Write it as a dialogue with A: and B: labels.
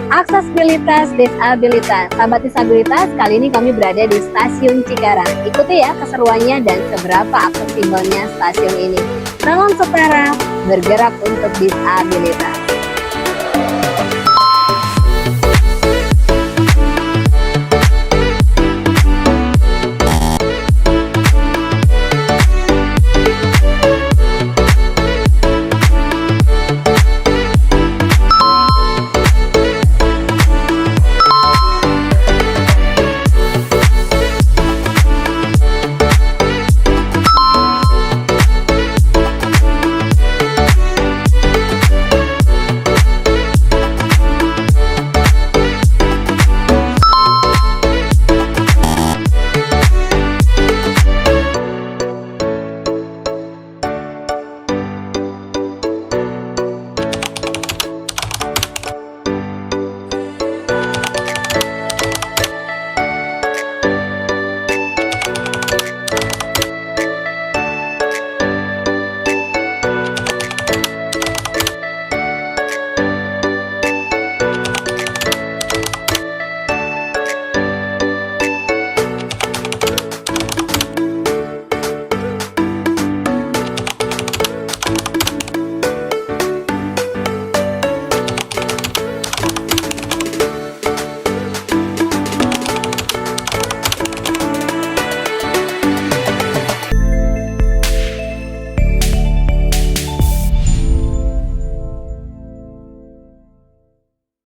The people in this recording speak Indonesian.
A: Aksesibilitas disabilitas. Sahabat disabilitas, kali ini kami berada di Stasiun Cikarang. Ikuti ya keseruannya dan seberapa aksesibelnya stasiun ini. Salam setara, bergerak untuk disabilitas.